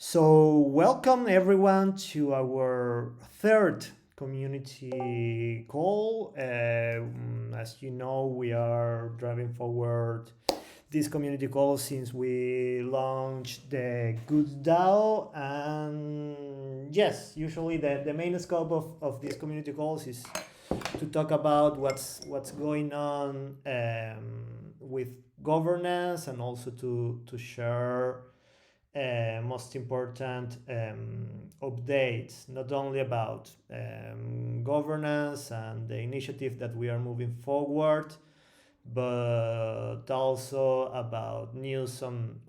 So, welcome everyone to our third community call. As you know, we are driving forward this community call since we launched the GoodDAO. And yes, usually the main scope of these community calls is to talk about what's going on with governance and also to share most important updates, not only about governance and the initiative that we are moving forward, but also about news on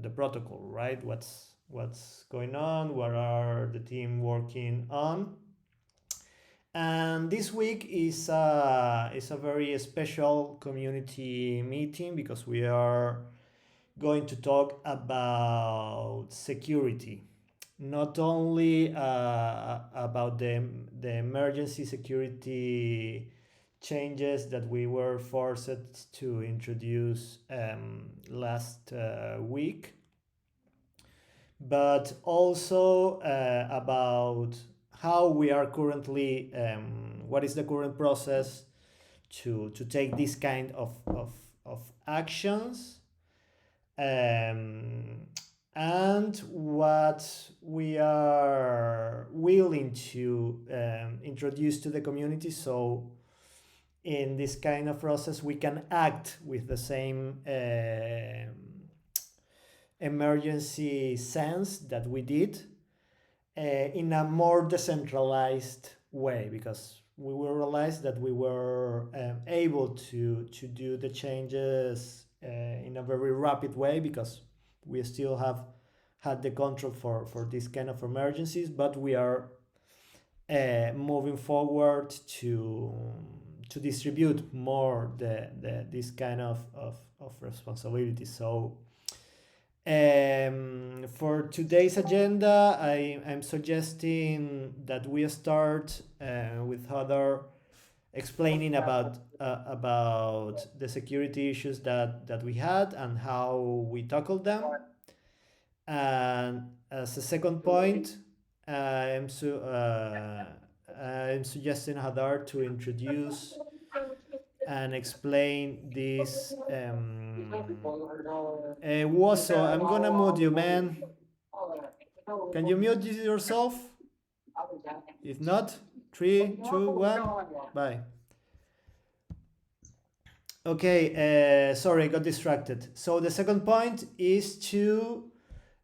the protocol, right? What's going on? What are the team working on? And this week is a very special community meeting because we are going to talk about security, not only about the emergency security changes that we were forced to introduce last week, but also about how we are currently, what is the current process to take this kind of actions, um, and what we are willing to introduce to the community, so in this kind of process we can act with the same emergency sense that we did in a more decentralized way, because we will realize that we were able to do the changes in a very rapid way, because we still have had the control for this kind of emergencies, but we are moving forward to distribute more this kind of responsibility. So for today's agenda, I'm suggesting that we start with Hadar explaining about the security issues that we had and how we tackled them. And as a second point, I'm suggesting Hadar to introduce and explain this. Woso, I'm gonna mute you, man. Can you mute yourself? If not, three, two, one, bye. Okay, sorry, I got distracted. So the second point is to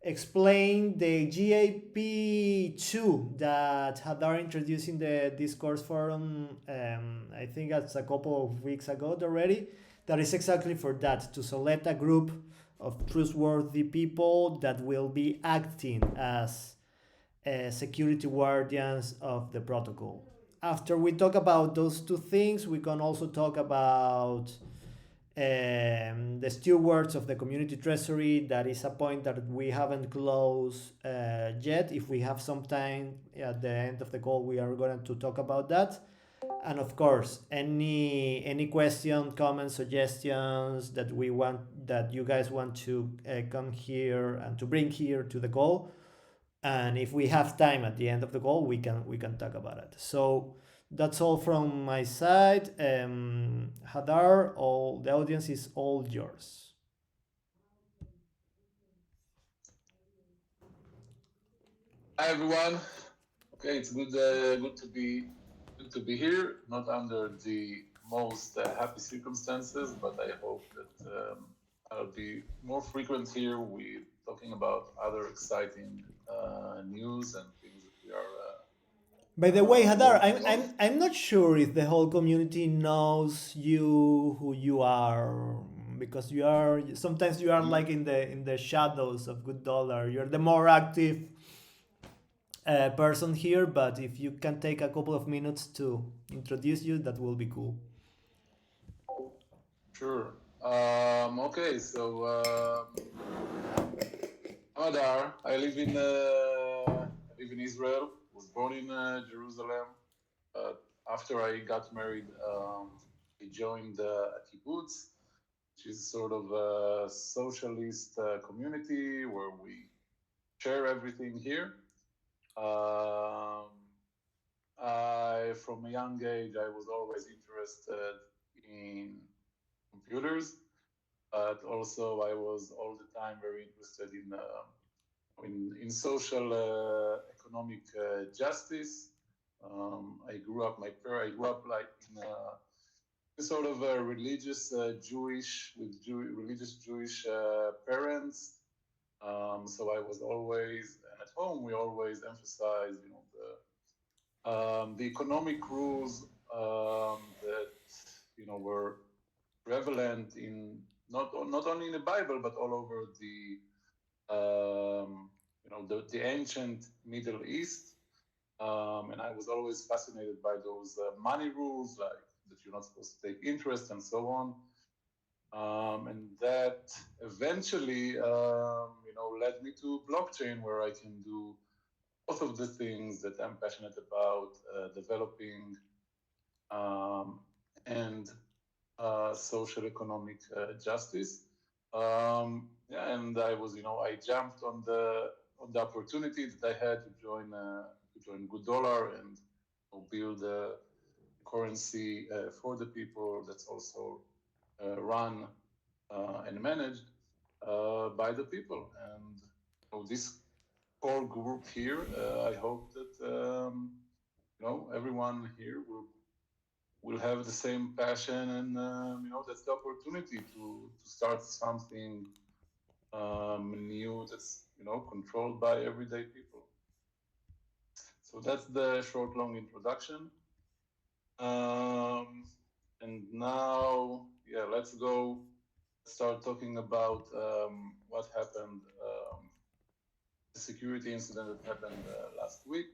explain the GAP2 that Hadar introduced in the Discourse forum, I think that's a couple of weeks ago already. That is exactly for that, to select a group of trustworthy people that will be acting as security guardians of the protocol. After we talk about those two things, we can also talk about the stewards of the community treasury. That is a point that we haven't closed yet. If we have some time at the end of the call, we are going to talk about that. And of course, any question, comments, suggestions that you guys want to come here and to bring here to the call. And if we have time at the end of the call, we can talk about it. So that's all from my side. Hadar, all the audience is all yours. Hi everyone. Okay, it's good to be here. Not under the most happy circumstances, but I hope that I'll be more frequent here with talking about other exciting news and things that we are. By the way, Hadar, working on. I'm not sure if the whole community knows you, who you are, because sometimes you are like in the shadows of Good Dollar. You're the more active person here, but if you can take a couple of minutes to introduce you, that will be cool. Sure. Okay, so Hadar, I live in Israel. Was born in Jerusalem. After I got married, I joined a kibbutz, which is sort of a socialist community where we share everything here. From a young age, I was always interested in computers, but also I was all the time very interested in social economic justice. I grew up like in a sort of a religious religious Jewish parents. So I was always, and at home we always emphasized, the economic rules that were prevalent in not only in the Bible but all over the ancient Middle East. And I was always fascinated by those money rules, like that you're not supposed to take interest and so on. And that eventually, led me to blockchain, where I can do both of the things that I'm passionate about, developing and social economic justice. And I was, I jumped on the opportunity that I had to join GoodDAO and build a currency for the people that's also run and managed by the people. And this core group here, I hope that everyone here will have the same passion, and that's the opportunity to start something new that's controlled by everyday people. So that's the short, long introduction. And now, let's start talking about what happened, the security incident that happened last week.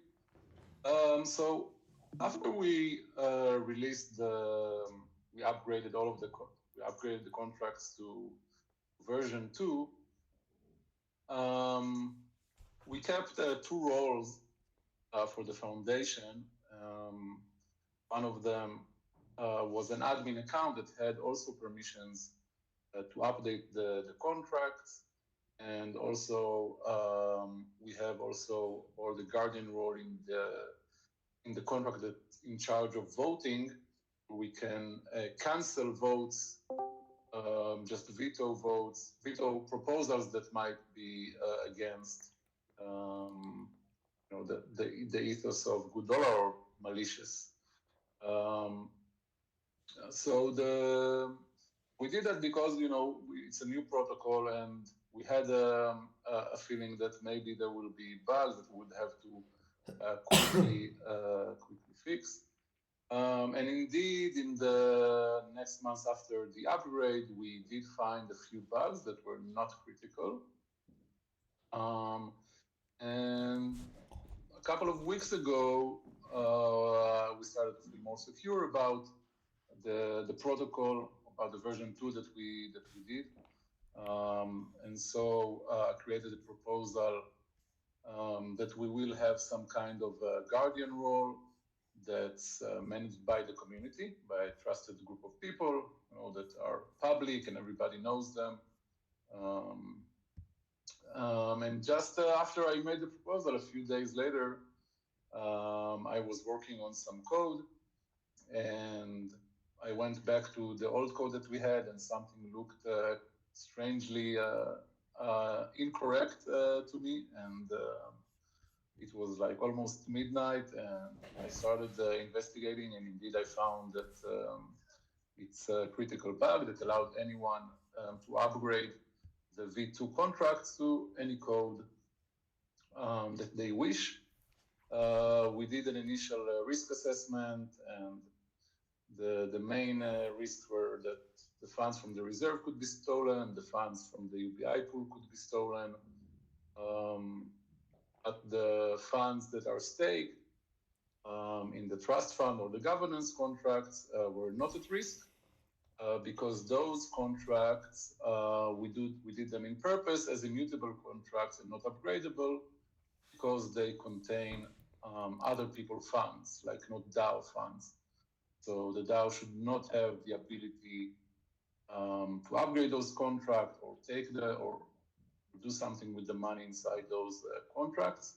So after we released we upgraded the contracts to version 2. We kept 2 roles for the foundation. One of them was an admin account that had also permissions to update the contracts. And also we have also the guardian role in the contract that's in charge of voting. We can cancel votes, just veto proposals that might be against the ethos of GoodDAO or malicious. So we did that because it's a new protocol, and we had a feeling that maybe there will be bugs that we would have to quickly fix. And indeed, in the next months after the upgrade, we did find a few bugs that were not critical. And a couple of weeks ago, we started to feel more secure about the protocol, about the version 2 that we did. And so I created a proposal that we will have some kind of guardian role that's managed by the community, by a trusted group of people that are public and everybody knows them. And just after I made the proposal, a few days later, I was working on some code, and I went back to the old code that we had, and something looked strangely incorrect to me. And it was like almost midnight, and I started investigating, and indeed I found that it's a critical bug that allowed anyone to upgrade the V2 contracts to any code that they wish. We did an initial risk assessment, and the main risks were that the funds from the reserve could be stolen, the funds from the UBI pool could be stolen, but the funds that are staked in the trust fund or the governance contracts were not at risk, because those contracts, we did them in purpose as immutable contracts and not upgradable, because they contain other people's funds, like not DAO funds. So the DAO should not have the ability to upgrade those contracts or take do something with the money inside those contracts.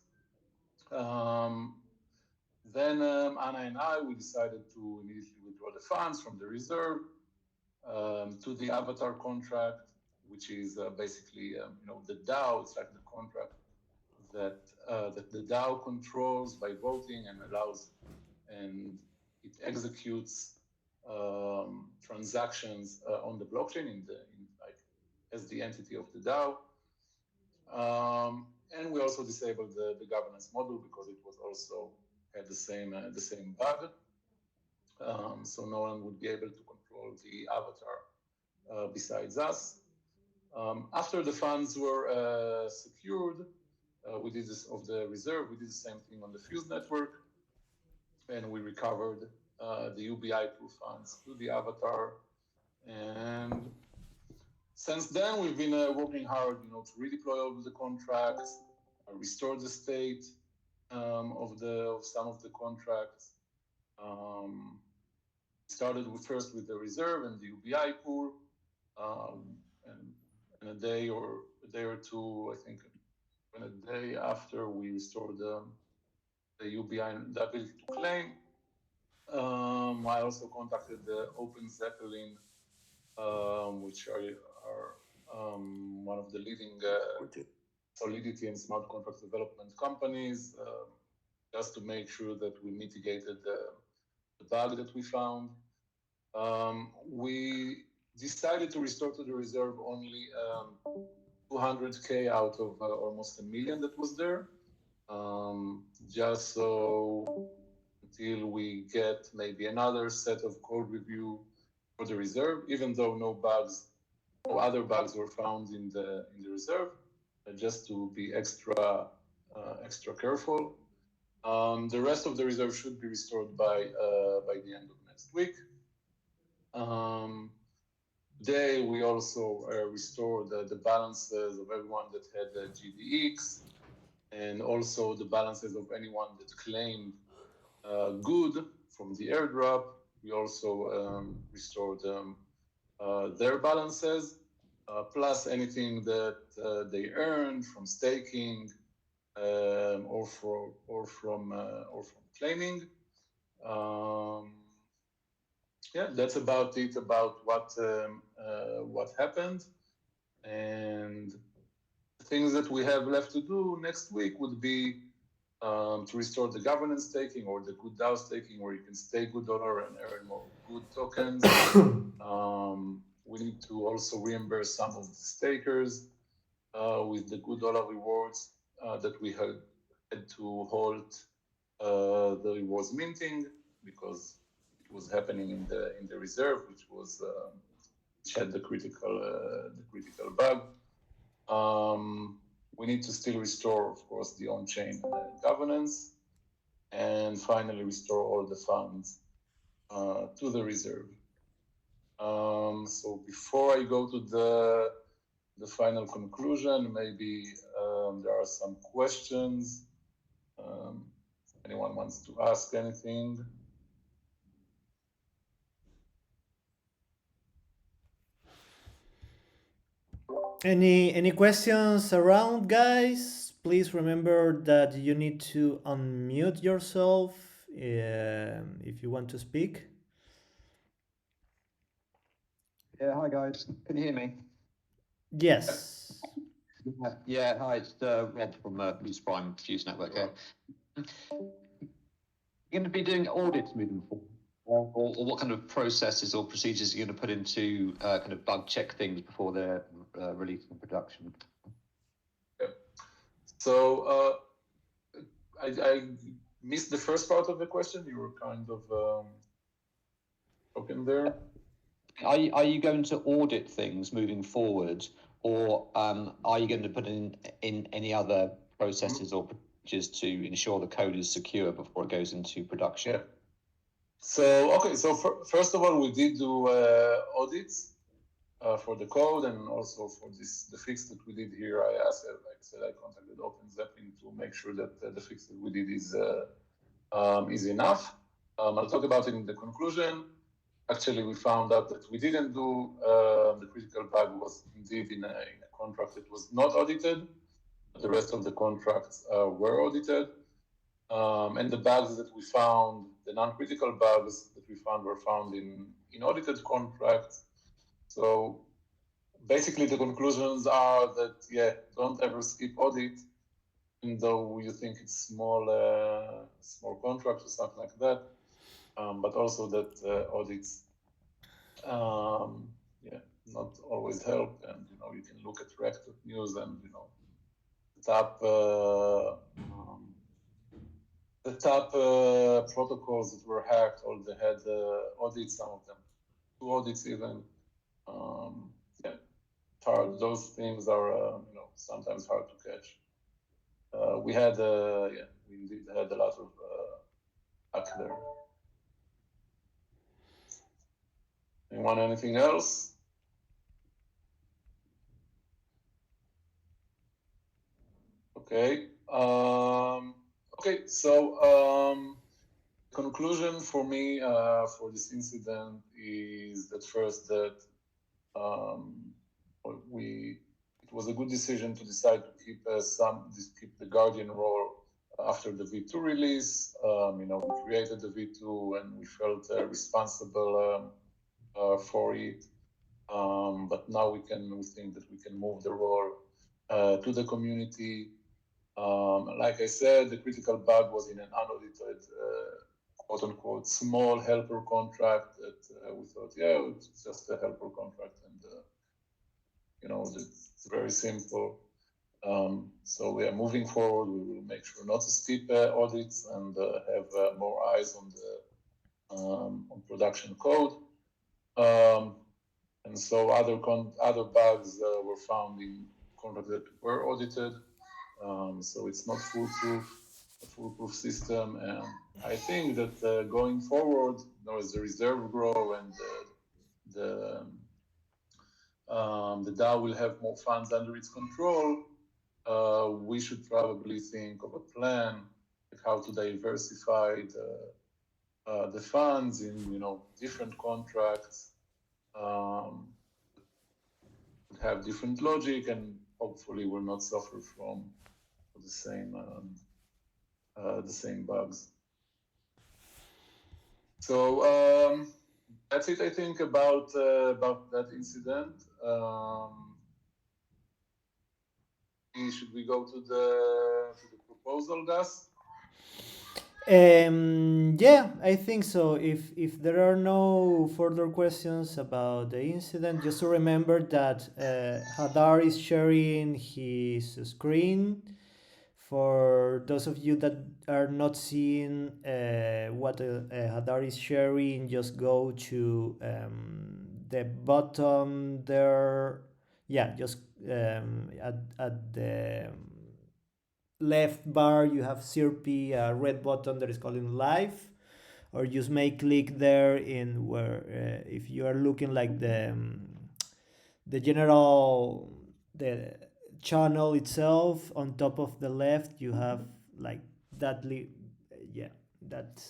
Then Anna and I, we decided to immediately withdraw the funds from the reserve to the avatar contract, which is basically the DAO. It's like the contract that the DAO controls by voting and allows, and it executes transactions on the blockchain as the entity of the DAO. And we also disabled the governance model because it was also had the same bug. So no one would be able to control the avatar besides us. After the funds were secured, we did this of the reserve. We did the same thing on the Fuse network, and we recovered the UBI pool funds to the avatar. And since then, we've been working hard, to redeploy all of the contracts, restore the state of some of the contracts. Started first with the reserve and the UBI pool, and a day or two, I think, a day after we restored the UBI and the ability to claim. I also contacted the Open Zeppelin, which are one of the leading solidity and smart contract development companies, just to make sure that we mitigated the bug that we found. We decided to restore to the reserve only 200K out of almost 1 million that was there, just so until we get maybe another set of code review for the reserve, even though no other bugs were found in the reserve, just to be extra careful. The rest of the reserve should be restored by the end of next week. Today we also restored the balances of everyone that had GDX, and also the balances of anyone that claimed good from the airdrop. We also restored their balances, plus anything that they earned from staking or from claiming. Yeah, that's about it about what happened. And the things that we have left to do next week would be to restore the governance staking or the GoodDAO staking, where you can stake $GoodDollar and earn more good tokens. We need to also reimburse some of the stakers with the $GoodDollar rewards that we had to halt the rewards minting because it was happening in the reserve, which had the critical bug. We need to still restore, of course, the on-chain governance, and finally restore all the funds to the reserve. So before I go to the final conclusion, maybe there are some questions. Anyone wants to ask anything? Any questions around, guys? Please remember that you need to unmute yourself if you want to speak. Yeah, hi guys. Can you hear me? Yes. Yeah, hi, it's Rob from Fuse Prime Fuse Network here. You're going to be doing audits moving forward, or what kind of processes or procedures are you going to put into kind of bug check things before they're released in production? Yeah. So I missed the first part of the question. You were kind of broken there. Are you going to audit things moving forward, or are you going to put in any other processes or procedures to ensure the code is secure before it goes into production? Yeah. So okay. So first of all, we did do audits for the code, and also for the fix that we did here. I contacted Open Zeppelin to make sure that the fix that we did is enough. I'll talk about it in the conclusion. actually we found out that we didn't do the critical bug was indeed in a contract that was not audited. The rest of the contracts were audited. And the bugs that we found, the non-critical bugs that we found were found in audited contracts. So basically the conclusions are that, yeah, don't ever skip audit, even though you think it's small contract or something like that. But also that audits, yeah, not always help. And, you can look at Rector News and, the top protocols that were hacked, all they had audits, some of them 2 audits even. Yeah, hard. Those things are sometimes hard to catch. We had we indeed had a lot of hack there. Anyone, anything else? Okay. Okay. So conclusion for me for this incident is that first that it was a good decision to decide to keep keep the Guardian role after the V2 release. We created the V2 and we felt responsible for it. But now we think that we can move the role to the community. Like I said, the critical bug was in an unaudited, quote unquote, small helper contract that we thought, yeah, it's just a helper contract, and it's very simple. So we are moving forward. We will make sure not to skip audits and have more eyes on the on production code. And so other bugs were found in contracts that were audited. So it's not a foolproof system. And I think that going forward, as the reserve grow and the DAO will have more funds under its control, we should probably think of a plan like how to diversify the funds in different contracts, have different logic, and hopefully will not suffer from the same bugs. So that's it, I think, about that incident. Should we go to the proposal, Gus? Yeah, I think so. If there are no further questions about the incident, just to remember that Hadar is sharing his screen. For those of you that are not seeing what Hadar is sharing, just go to the bottom there. Yeah, just at the left bar you have CRP, a red button that is called live, or just may click there in where if you are looking like the general the channel itself. On top of the left you have like that yeah, that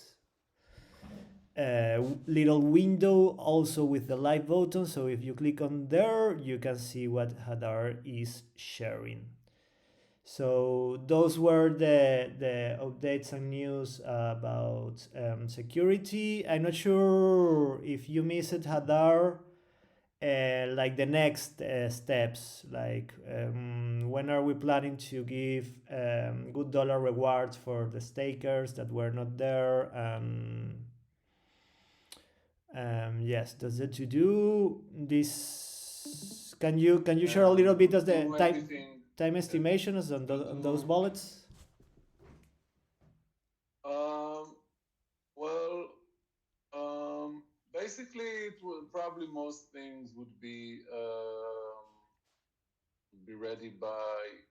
little window also with the live button. So if you click on there, you can see what Hadar is sharing. So those were the updates and news about security. I'm not sure if you missed, Hadar, like the next steps, like when are we planning to give good dollar rewards for the stakers that were not there? Yes, does it to do this? Can you share a little bit of the time estimations on those bullets? Well, basically, it will probably most things would be ready by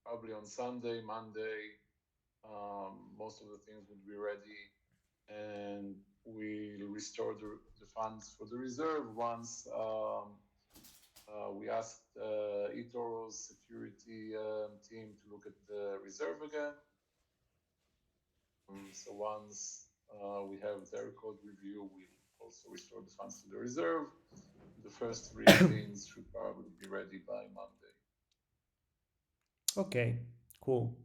probably on Sunday, Monday. Most of the things would be ready, and we'll restore the funds for the reserve once we asked eToro's security team to look at the reserve again. So once we have their code review, we'll also restore the funds to the reserve. The first readings should probably be ready by Monday. Okay, cool.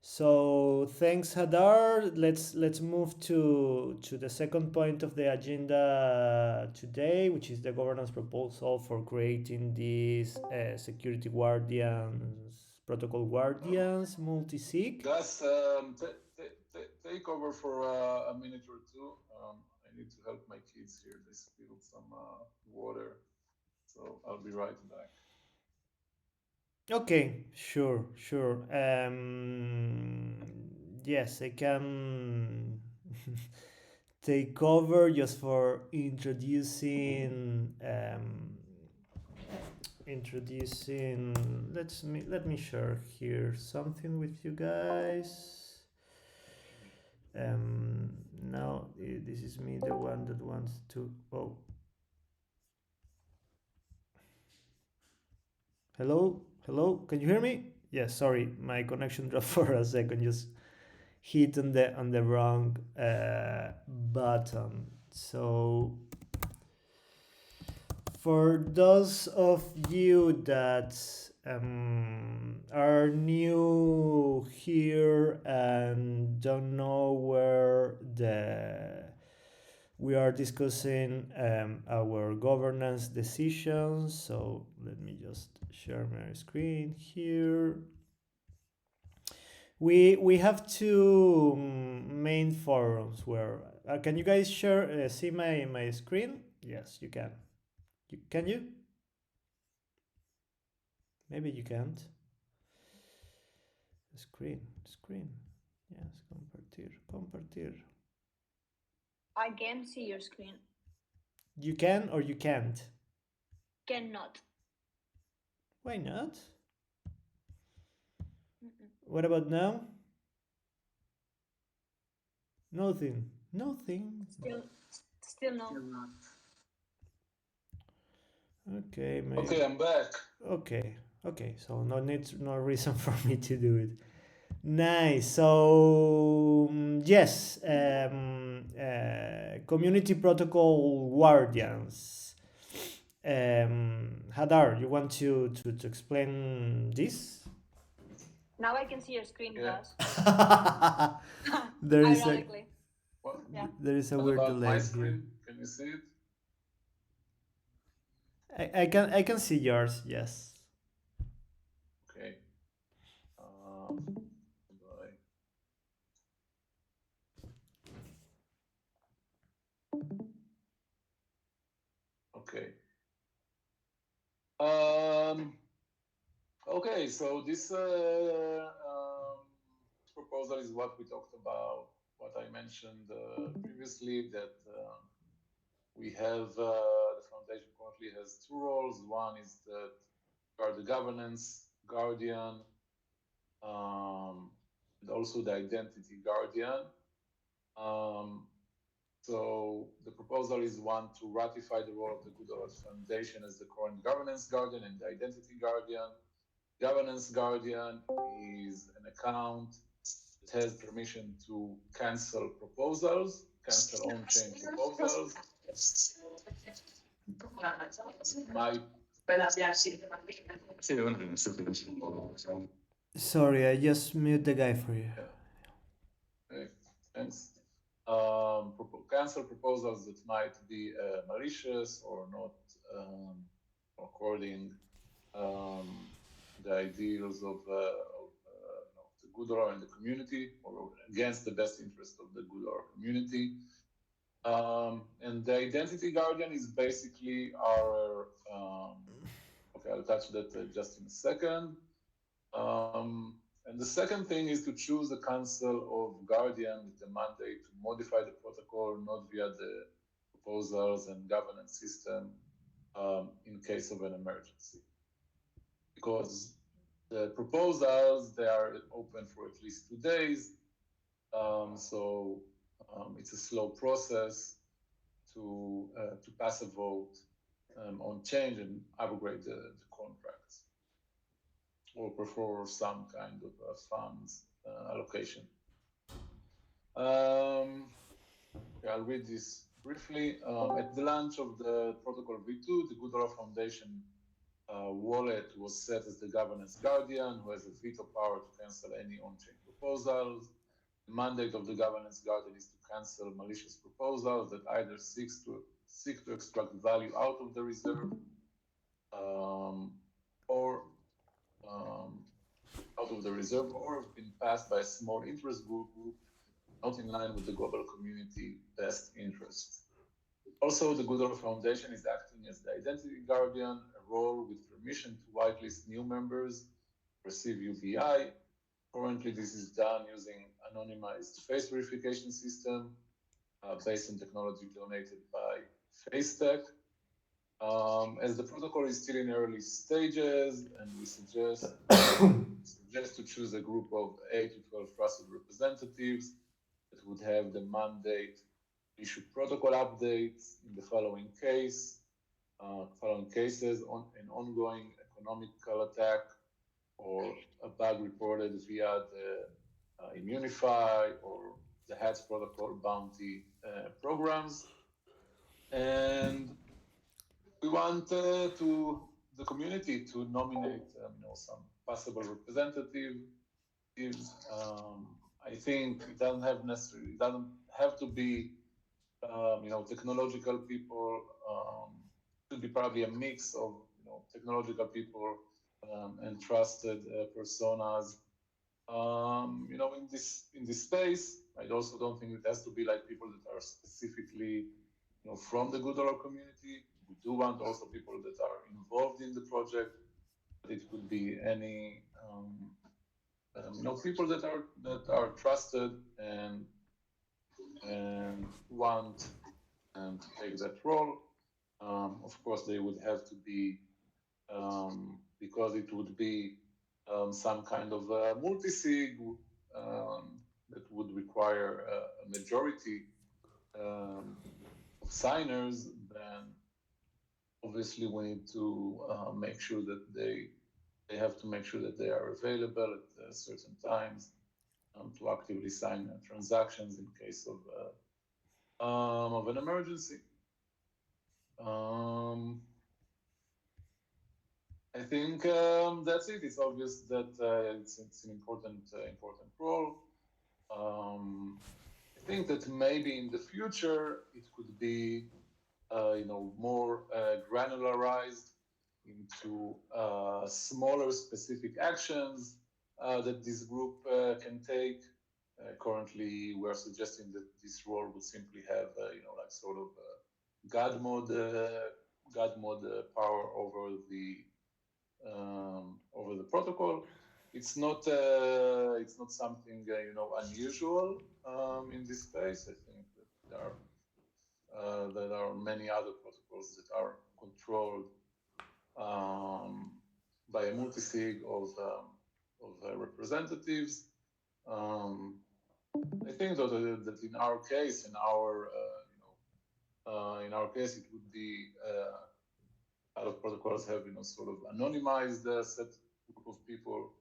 So thanks, Hadar. Let's move to the second point of the agenda today, which is the governance proposal for creating these security guardians, protocol guardians, multi-sig. Gus, take over for a minute or two. I need to help my kids here. They spilled some water, so I'll be right back. Okay, sure, sure. Yes, I can take over just for introducing. Let me share here something with you guys. Now this is me, the one that wants to. Oh, hello, hello. Can you hear me? Yeah, sorry, my connection dropped for a second. Just hit on the wrong button. So for those of you that are new here and don't know where we are discussing our governance decisions, so let me just share my screen here. We have two main forums where can you guys share see my screen? Yes, you can. Can you? Maybe you can't. Screen. Yes, compartir. I can see your screen. You can or you can't? Cannot. Why not? What about now? Nothing. Still no. Okay, maybe. Okay, I'm back. Okay, so no reason for me to do it. Nice. So yes, community protocol guardians. Hadar, you want to explain this? Now I can see your screen, Yeah. Gus. There is Ironically. Yeah. There is a What weird about delay my here. screen? Can you see it? I can see yours. Yes. Okay. Bye. Okay. Okay, so this proposal is what we talked about, what I mentioned previously, that we have, the foundation currently has two roles. One is that you are the governance guardian, and also the identity guardian. So the proposal is one to ratify the role of the GoodDAO Foundation as the current governance guardian and the identity guardian. Governance guardian is an account that has permission to cancel proposals, cancel on-chain proposals. Sorry, I just mute the guy for you. Yeah. Okay, thanks. Cancel proposals that might be malicious or not according the ideals of the GoodDAO and the community, or against the best interest of the GoodDAO community. And the identity guardian is basically our. Okay, I'll touch that just in a second. And the second thing is to choose a council of guardian with the mandate to modify the protocol, not via the proposals and governance system in case of an emergency. Because the proposals, they are open for at least 2 days. So it's a slow process to pass a vote on change and upgrade the contracts, or prefer some kind of funds allocation. Okay, I'll read this briefly, at the launch of the protocol V2, the GoodDAO Foundation wallet was set as the governance guardian, who has a veto power to cancel any on-chain proposals. The mandate of the governance guardian is to cancel malicious proposals that either seek to extract value out of the reserve or have been passed by a small interest group not in line with the global community best interests. Also, the GoodDAO Foundation is acting as the identity guardian, a role with permission to whitelist new members, receive UBI. Currently, this is done using anonymized face verification system based on technology donated by FaceTech. As the protocol is still in early stages, and we suggest to choose a group of 8 to 12 trusted representatives that would have the mandate to issue protocol updates in the following cases: an ongoing economical attack or a bug reported via the Immunify or the HATS protocol bounty programs. And we want the community to nominate some possible representatives. I think it doesn't have to be technological people. It could be probably a mix of technological people and trusted personas. In this space, I also don't think it has to be like people that are specifically from the GoodDAO community. We do want also people that are involved in the project, but it could be any people that are trusted and want to take that role. Of course, they would have to be because it would be some kind of multi-sig that would require a majority of signers. Then obviously we need to make sure that they have to make sure that they are available at certain times to actively sign transactions in case of an emergency. I think that's it. It's obvious that it's an important role. I think that maybe in the future it could be more granularized into smaller specific actions that this group can take. Currently, we're suggesting that this role would simply have like sort of God mode power over the protocol. It's not something unusual in this space. I think that there are many other protocols that are controlled by a multi-sig of representatives. I think that in our case, in our case, it would be a lot of protocols have sort of anonymized set group of people,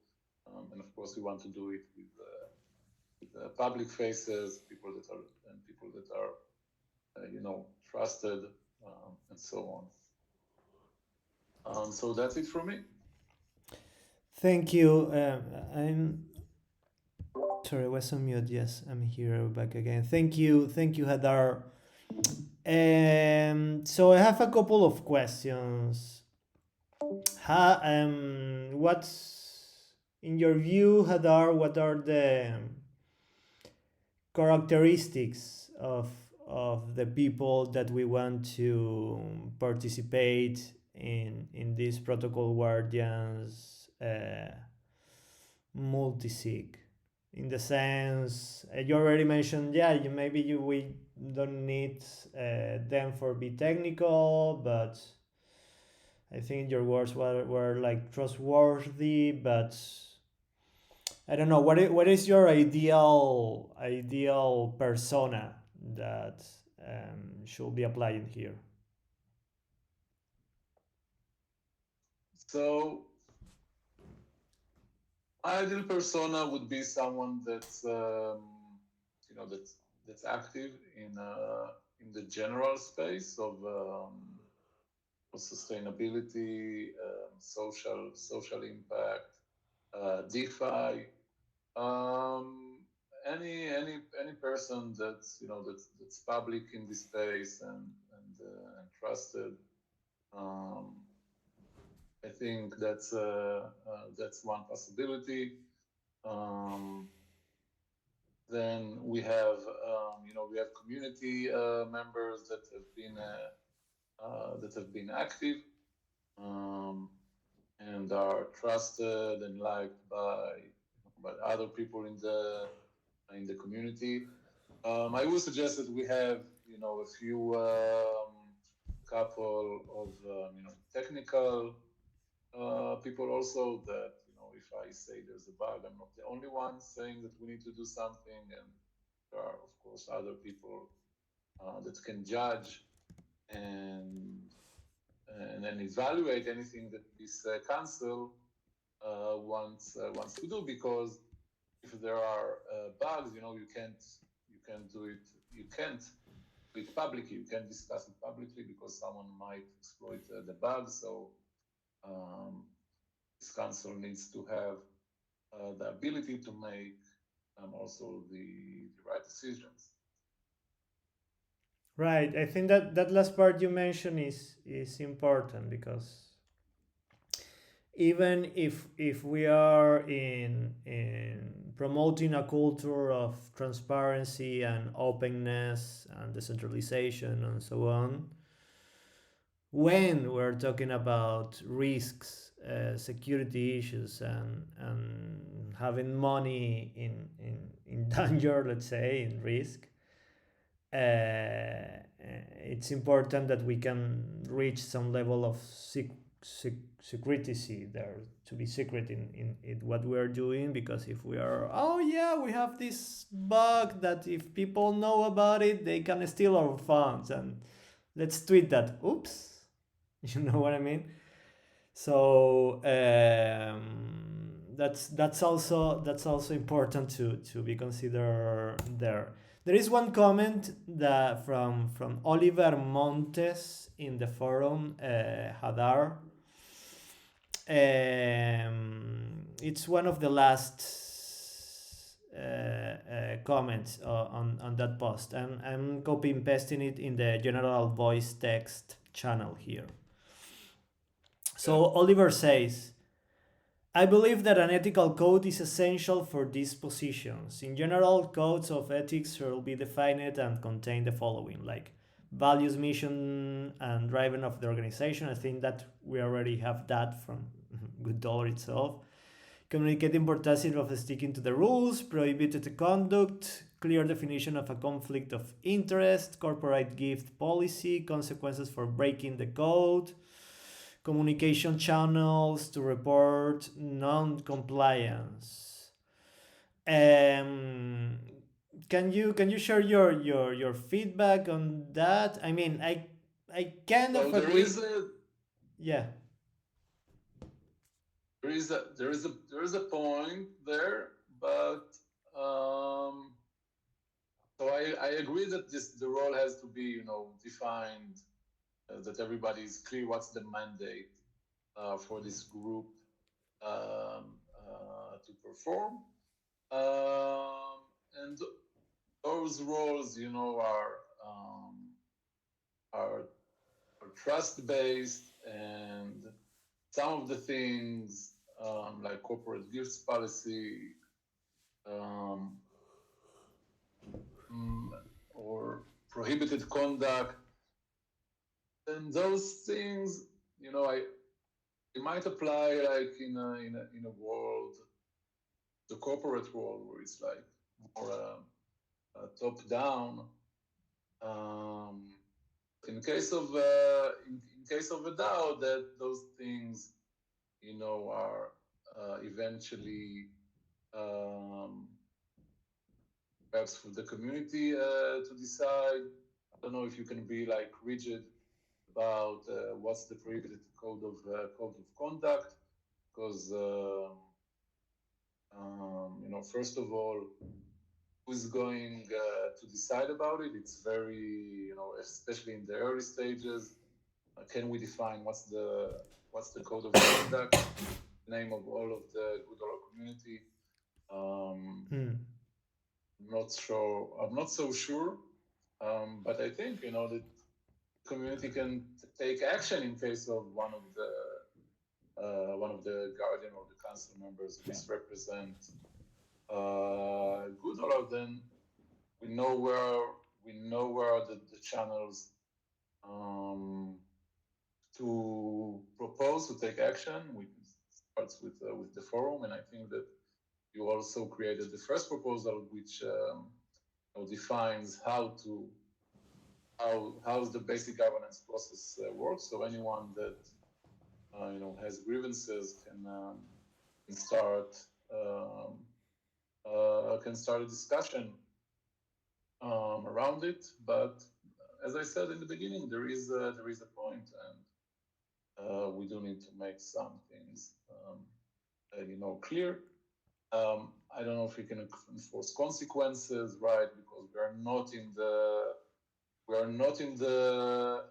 and of course we want to do it with public faces, people that are trusted, and so on. So that's it from me. Thank you. I'm sorry, I was on mute. Yes, I'm here back again. Thank you, Hadar. So I have a couple of questions. What's in your view, Hadar? What are the characteristics of the people that we want to participate in this protocol guardians multi-sig? In the sense you already mentioned, we don't need them for be technical, but I think your words were like trustworthy, but I don't know what is your ideal persona that should be applying here. So ideal persona would be someone that's that's active in the general space of sustainability, social impact, DeFi. Any person that's that's public in this space and trusted. I think that's one possibility. Then we have we have community members that have been active and are trusted and liked by other people in the community. I would suggest that we have a few couple of technical people also, that if I say there's a bug, I'm not the only one saying that we need to do something, and there are of course other people that can judge and then evaluate anything that this council wants to do, because if there are bugs, you can't do it. You can't do it publicly. You can't discuss it publicly because someone might exploit the bug. So this council needs to have the ability to make also the right decisions. Right. I think that that last part you mentioned is important, because even if we are in promoting a culture of transparency and openness and decentralization and so on, when we're talking about risks, security issues, and having money in danger, let's say, in risk, it's important that we can reach some level of secrecy there, to be secret in what we are doing. Because if we are, oh yeah, we have this bug that if people know about it, they can steal our funds, and let's tweet that, oops. You know what I mean? So that's also important to be considered there. There is one comment that from Oliver Montes in the forum, Hadar. It's one of the last comments on that post, and I'm copy and pasting it in the general voice text channel here. So Oliver says, I believe that an ethical code is essential for these positions. In general, codes of ethics will be defined and contain the following, like values, mission, and driving of the organization. I think that we already have that from GoodDAO itself. Communicate importance of sticking to the rules, prohibited conduct, clear definition of a conflict of interest, corporate gift policy, consequences for breaking the code, communication channels to report non-compliance. Can you share your feedback on that? I mean, I kind of agree. Yeah. There is a point there, but so I agree that the role has to be defined, that everybody is clear what's the mandate for this group to perform, and those roles are trust based, and some of the things like corporate gifts policy or prohibited conduct, and those things, it might apply like in a world, the corporate world, where it's like more top down. In case of in case of a DAO, that those things are eventually perhaps for the community to decide. I don't know if you can be like rigid about what's the prohibited code of conduct, because first of all, who's going to decide about it. It's very, especially in the early stages. Can we define what's the code of conduct, name of all of the GoodDAO community? I'm not so sure, but I think the community can take action in case of one of the guardian or the council members misrepresent GoodDAO. Then we know where are the channels to propose to take action. We starts with the forum, and I think that you also created the first proposal, which defines how the basic governance process works. So anyone that has grievances can start a discussion around it. But as I said in the beginning, there is a point, and we do need to make some things clear. I don't know if we can enforce consequences, right? Because we are not in the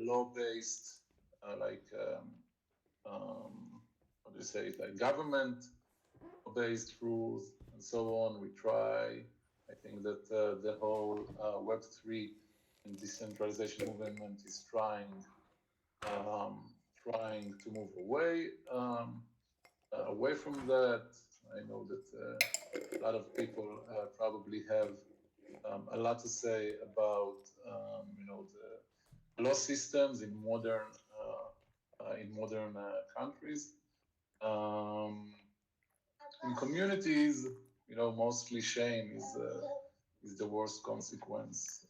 law-based what do you say, like government-based rules and so on. We try. I think that the whole Web3 and decentralization movement is trying to move away from that. I know that a lot of people probably have a lot to say about the law systems in modern countries. In communities, mostly shame is the worst consequence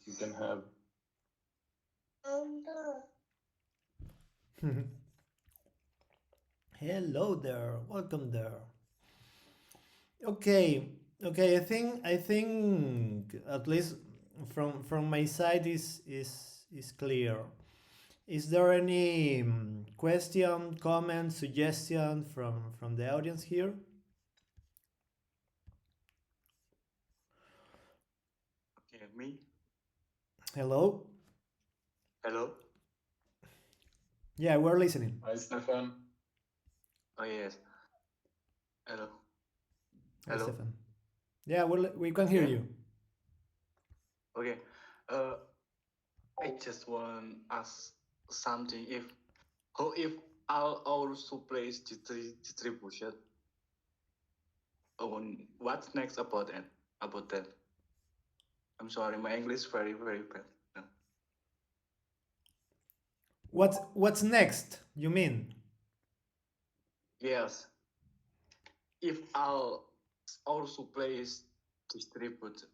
you can have. Hello there, welcome there. Okay, I think at least from my side is clear. Is there any question, comment, suggestion from the audience here? Okay, me. Hello? Hello. Yeah, we're listening. Hi, Stefan. Oh yes. Hello. Hi, Hello. Stefan. Yeah, we can hear you. Okay. I just want to ask something. If I'll also place distribution, what's next about that? I'm sorry, my English very very bad. No. What's next? You mean? Yes. If I'll also place distribute,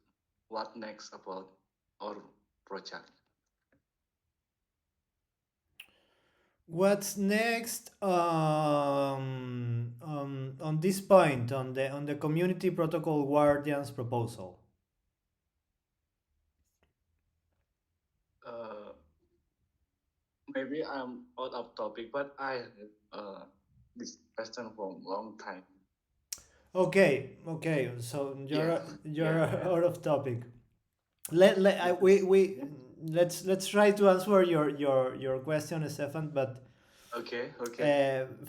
what next about our project? What's next on this point on the community protocol guardians proposal? Maybe I'm out of topic, but I have this question for a long time. Okay. So you're Yeah. out of topic. Let's try to answer your question, Stefan. But Okay.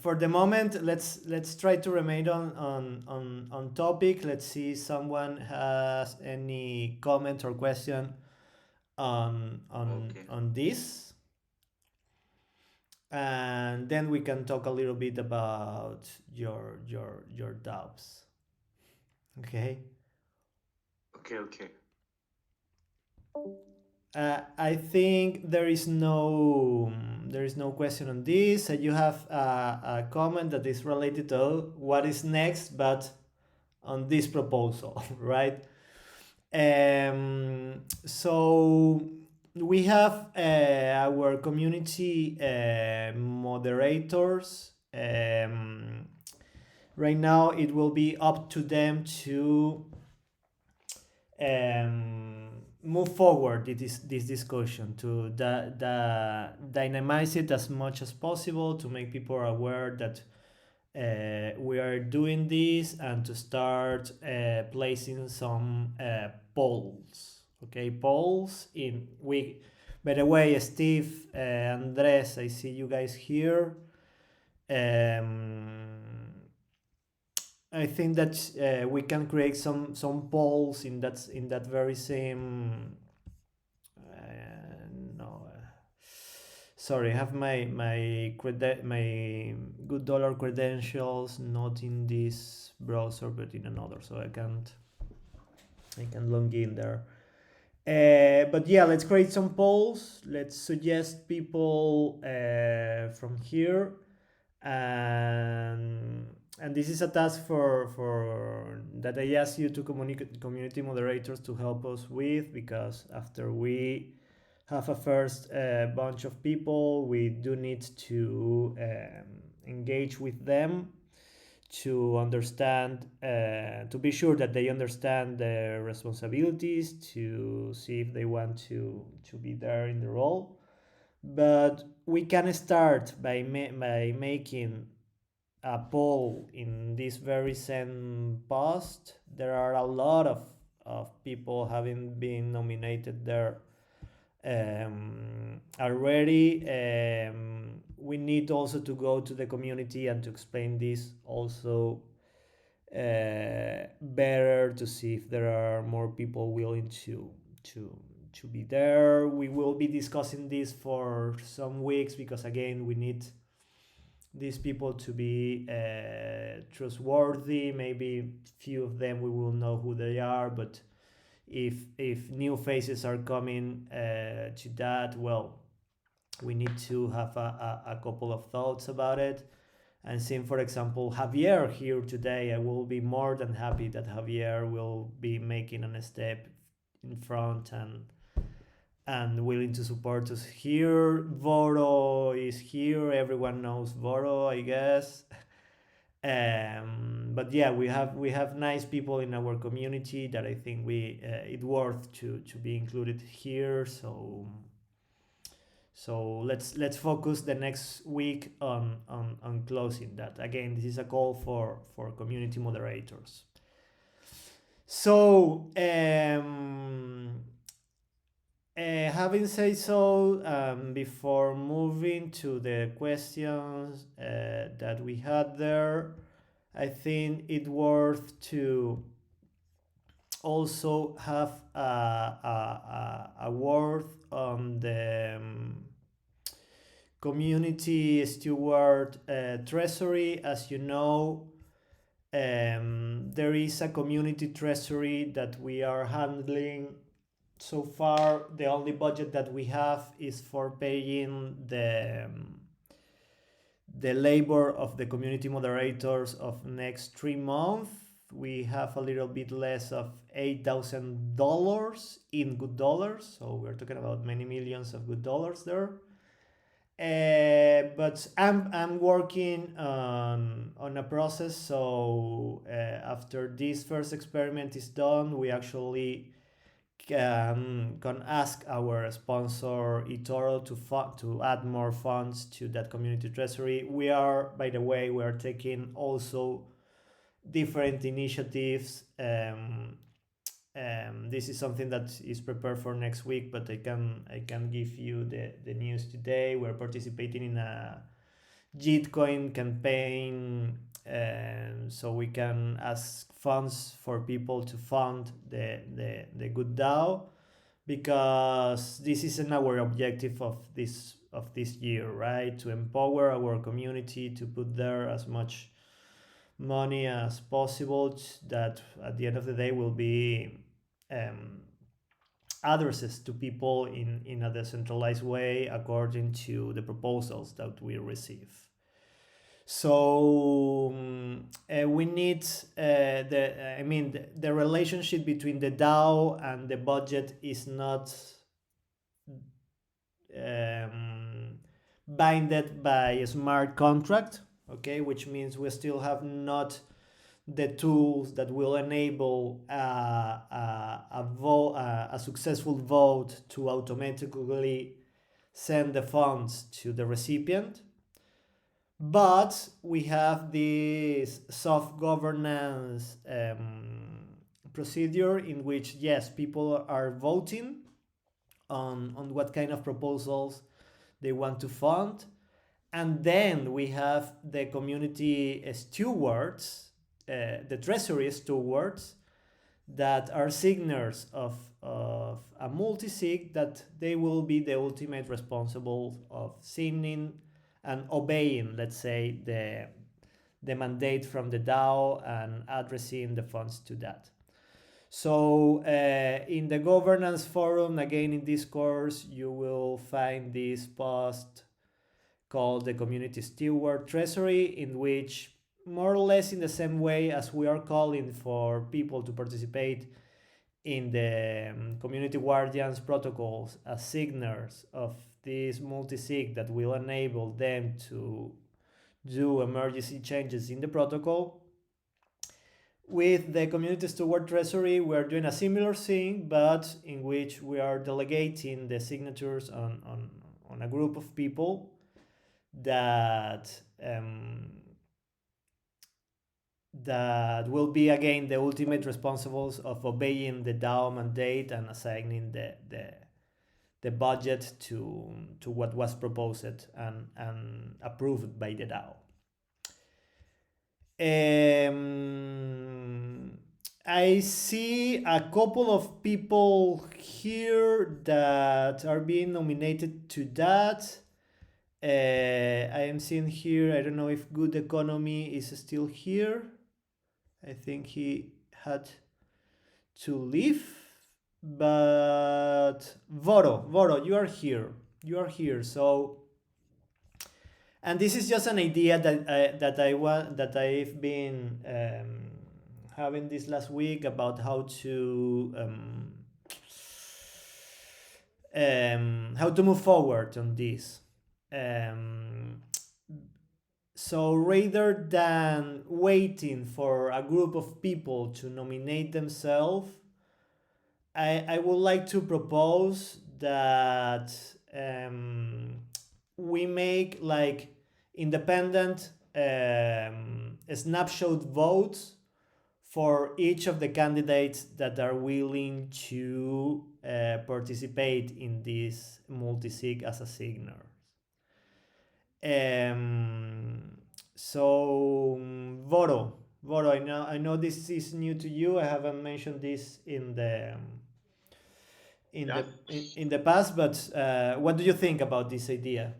for the moment, let's try to remain on topic. Let's see if someone has any comment or question on this, and then we can talk a little bit about your doubts. Okay. I think there is no question on this. You have a comment that is related to what is next, but on this proposal, right? So we have our community moderators. Right now, it will be up to them to move forward this discussion, to dynamize it as much as possible, to make people aware that we are doing this and to start placing some polls. Okay, polls in we. By the way, Steve, Andres, I see you guys here. I think that we can create some polls in that very same. No, sorry, I have my good dollar credentials not in this browser but in another, so I can log in there. But yeah, let's create some polls. Let's suggest people from here, and this is a task for that I ask you to community moderators to help us with, because after we have a first bunch of people, we do need to engage with them to understand, to be sure that they understand their responsibilities, to see if they want to be there in the role. But we can start by making a poll in this very same post. There are a lot of people having been nominated there already. We need also to go to the community and to explain this also better, to see if there are more people willing to be there. We will be discussing this for some weeks, because again, we need these people to be trustworthy. Maybe few of them we will know who they are, but if new faces are coming to that, well, we need to have a couple of thoughts about it. And seeing, for example, Javier here today, I will be more than happy that Javier will be making a step in front and willing to support us here. Voro is here. Everyone knows Voro, I guess. But yeah, we have nice people in our community that I think it's worth to be included here. So let's focus the next week on closing that. Again, this is a call for community moderators. So having said so, before moving to the questions that we had there, I think it's worth to also have a word on the community steward treasury. As you know, there is a community treasury that we are handling. So far, the only budget that we have is for paying the labor of the community moderators of next 3 months. We have a little bit less of $8,000 in good dollars, so we're talking about many millions of good dollars there. But I'm working on a process. So after this first experiment is done, we actually can ask our sponsor eToro to add more funds to that community treasury. We are, by the way, we are taking also different initiatives. This is something that is prepared for next week, but I can give you the news today. We're participating in a Gitcoin campaign, so we can ask funds for people to fund the GoodDAO, because this isn't our objective of this year, right? To empower our community, to put there as much money as possible, that at the end of the day will be addresses to people in a decentralized way according to the proposals that we receive. So we need the relationship between the DAO and the budget is not binded by a smart contract, okay, which means we still have not the tools that will enable a successful vote to automatically send the funds to the recipient. But we have this soft governance procedure in which, yes, people are voting on what kind of proposals they want to fund. And then we have the community stewards, the Treasury stewards, that are signers of a multi-sig, that they will be the ultimate responsible of signing and obeying, let's say, the mandate from the DAO and addressing the funds to that. So in the governance forum, again in this course, you will find this post called the Community Steward Treasury, in which, more or less in the same way as we are calling for people to participate in the Community Guardians protocols as signers of this multi-sig that will enable them to do emergency changes in the protocol. With the Community Steward Treasury, we're doing a similar thing, but in which we are delegating the signatures on a group of people that that will be again the ultimate responsibles of obeying the DAO mandate and assigning the budget to what was proposed and approved by the DAO. I see a couple of people here that are being nominated to that. I am seeing here, I don't know if Good Economy is still here. I think he had to leave. But Voro, you are here. You are here. So, and this is just an idea that I've been having this last week about how to move forward on this. So rather than waiting for a group of people to nominate themselves, I would like to propose that we make like independent snapshot votes for each of the candidates that are willing to participate in this multi-sig as a signer. So Voro, I know this is new to you. I haven't mentioned this in the in the past, but what do you think about this idea?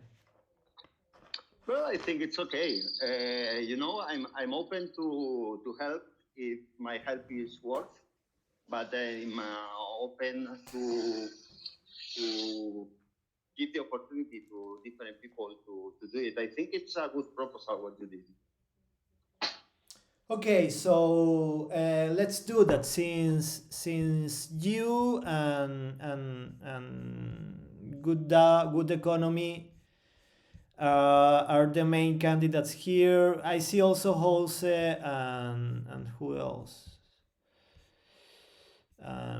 Well, I think it's okay. I'm open to help if my help is worth, but I'm open to give the opportunity to different people to do it. I think it's a good proposal what you did. Okay, so let's do that. Since you and good economy are the main candidates here. I see also Jose and who else?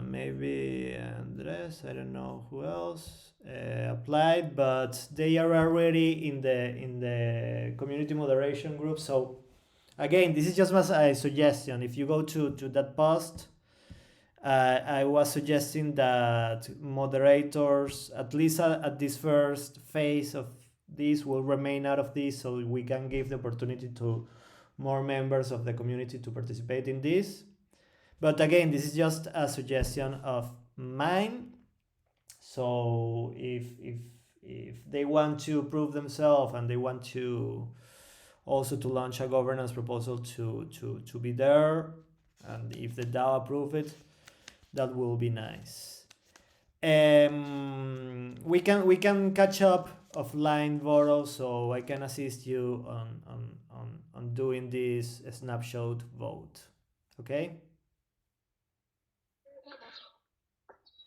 Maybe Andres. I don't know who else applied, but they are already in the community moderation group. So again, this is just a suggestion. If you go to that post, I was suggesting that moderators, at least at this first phase of this, will remain out of this, so we can give the opportunity to more members of the community to participate in this. But again, this is just a suggestion of mine. So if they want to prove themselves and they want to also to launch a governance proposal to be there, and if the DAO approve it, that will be nice. We can catch up offline, Voro, so I can assist you on doing this snapshot vote. Okay?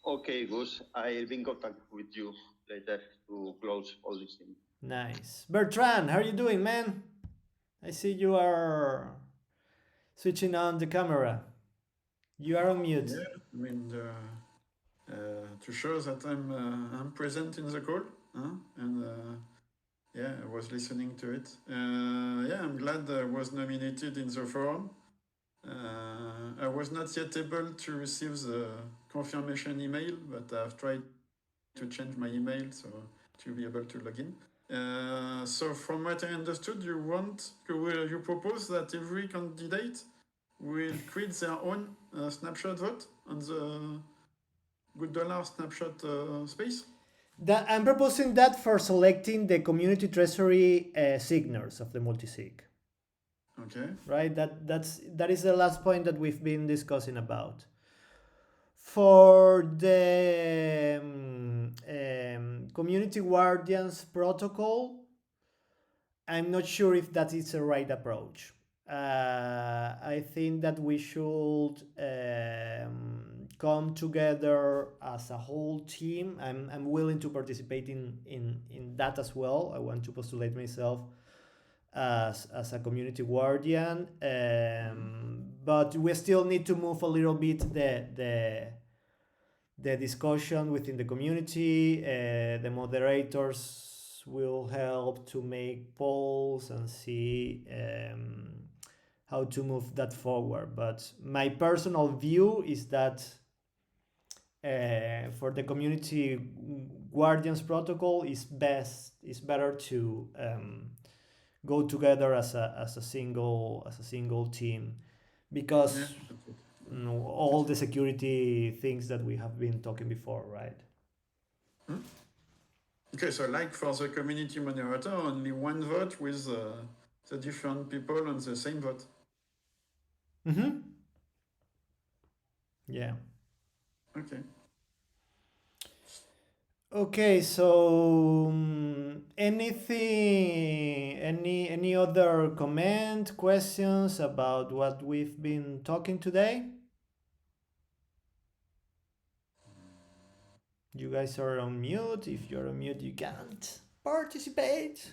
Okay, Gus, I'll be in contact with you later to close all these things. Nice. Bertrand, how are you doing, man? I see you are switching on the camera. You are on mute. Yeah, I mean, to show that I'm present in the call, and Yeah, I was listening to it. Yeah, I'm glad I was nominated in the forum. I was not yet able to receive the confirmation email, but I've tried to change my email so to be able to log in. So from what I understood, you propose that every candidate will create their own snapshot vote on the $Good snapshot space. I'm proposing that for selecting the community treasury signers of the multisig. Okay. Right. That is the last point that we've been discussing about. For the community guardians protocol, I'm not sure if that is the right approach. I think that we should come together as a whole team. I'm willing to participate in that as well. I want to postulate myself as a community guardian, but we still need to move a little bit the discussion within the community. The moderators will help to make polls and see how to move that forward. But my personal view is that for the community guardians protocol is better to go together as a single team, because all the security things that we have been talking before, right? Okay, so like for the community moderator, only one vote with the different people on the same vote. Mm-hmm. Yeah. Okay. Okay, so any other comment, questions about what we've been talking today? You guys are on mute. If you're on mute, you can't participate.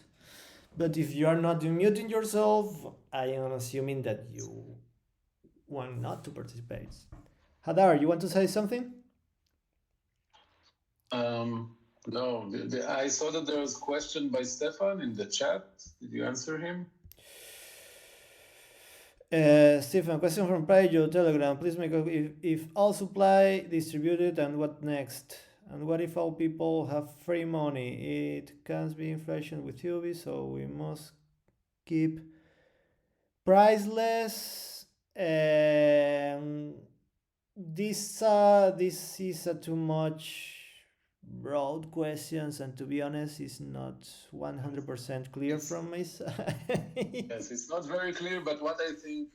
But if you are not unmuting yourself, I am assuming that you want not to participate. Hadar, you want to say something? No, I saw that there was a question by Stefan in the chat. Did you answer him? Stephen, question from Private Telegram. Please make a, if all supply distributed, and what next? And what if all people have free money? It can't be inflation with UV, so we must keep priceless. This is a too much broad questions, and to be honest, it's not 100% clear from my side. Yes, it's not very clear, but what I think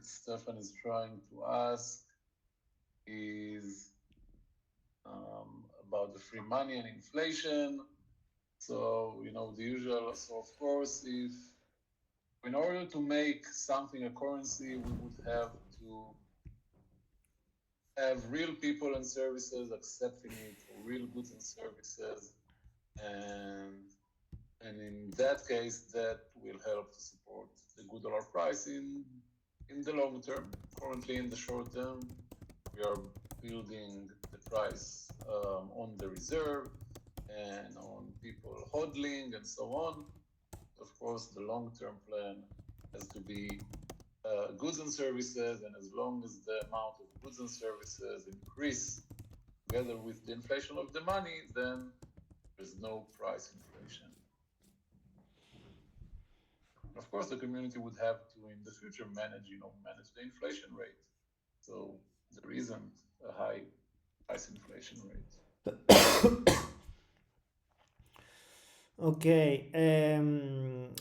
Stefan is trying to ask is about the free money and inflation. So, the usual. So, of course, if in order to make something a currency, we would have to have real people and services accepting it, or real goods and services, and in that case, that will help to support the good dollar price in the long term. Currently, in the short term, we are building the price on the reserve and on people hodling and so on. Of course, the long-term plan has to be goods and services, and as long as the amount of goods and services increase together with the inflation of the money, then there's no price inflation. Of course, the community would have to, in the future, manage the inflation rate. So there isn't a high price inflation rate. Okay.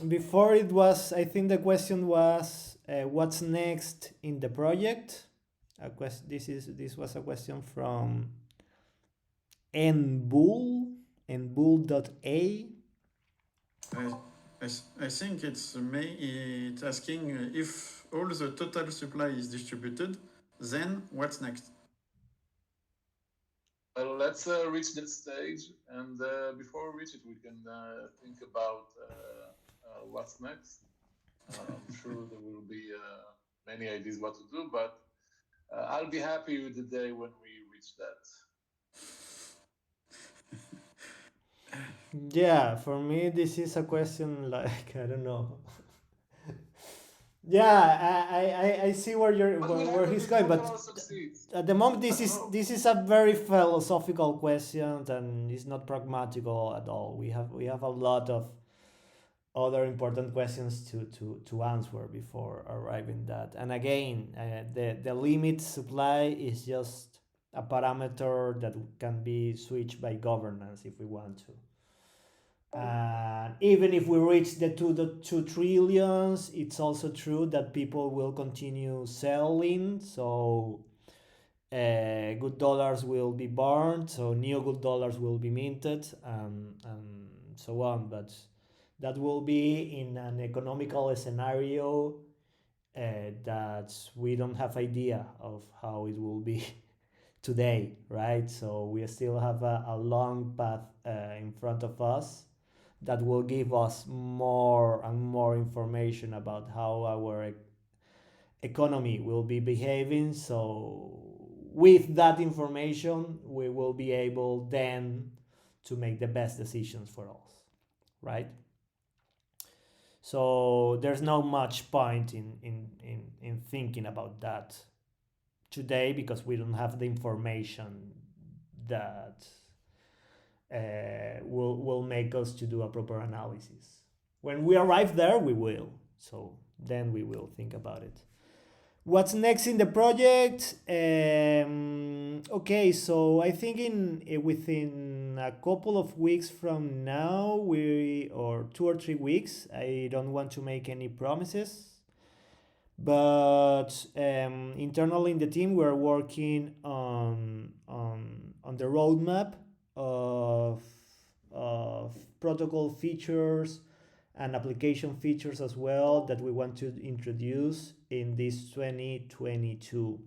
Before it was, I think the question was, what's next in the project? This was a question from nbull, nbull.a. I think it's asking if all the total supply is distributed, then what's next? Well, let's reach that stage, and before we reach it, we can think about what's next. I'm sure there will be many ideas what to do, but I'll be happy with the day when we reach that. Yeah, for me, this is a question like I don't know. Yeah, I see where you're What will where happen he's if going, but $2 succeeds? at the moment I this don't is know. this is a very philosophical question and it's not pragmatical at all. We have a lot of other important questions to answer before arriving that. And again, the limit supply is just a parameter that can be switched by governance if we want to. And even if we reach the 2 trillions, it's also true that people will continue selling. So good dollars will be burned, so new good dollars will be minted, and so on. But that will be in an economical scenario that we don't have idea of how it will be today, right? So we still have a long path in front of us that will give us more and more information about how our economy will be behaving. So with that information, we will be able then to make the best decisions for us, right? So there's no much point in thinking about that today because we don't have the information that will make us to do a proper analysis. When we arrive there, we will. So then we will think about it. What's next in the project? Okay, so I think within a couple of weeks from now, or 2 or 3 weeks. I don't want to make any promises, but internally in the team, we're working on the roadmap of protocol features and application features as well that we want to introduce in this 2022.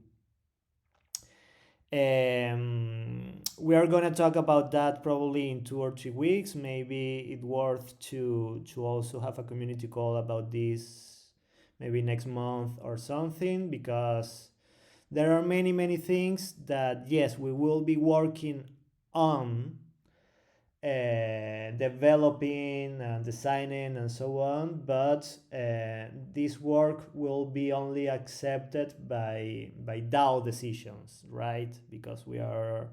We are going to talk about that probably in 2 or 3 weeks. Maybe it's worth to also have a community call about this maybe next month or something, because there are many things that, yes, we will be working on developing and designing and so on, but this work will be only accepted by DAO decisions, right? Because we are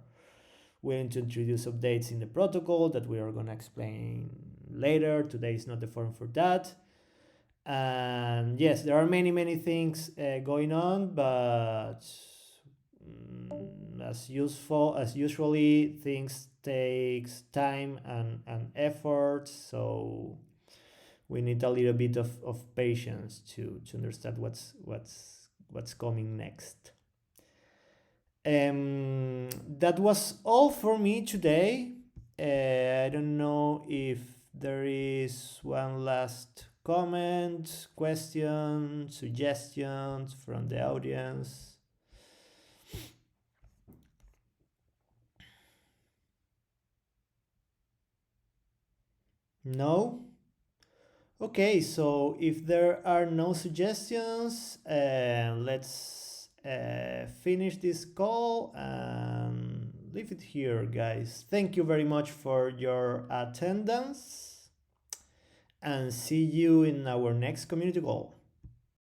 willing to introduce updates in the protocol that we are going to explain later. Today is not the forum for that. And yes, there are many things going on, but as usually, things takes time and effort, so we need a little bit of patience to understand what's coming next. That was all for me today. I don't know if there is one last comment, question, suggestions from the audience. No? Okay, so if there are no suggestions, let's finish this call and leave it here, guys. Thank you very much for your attendance and see you in our next community call.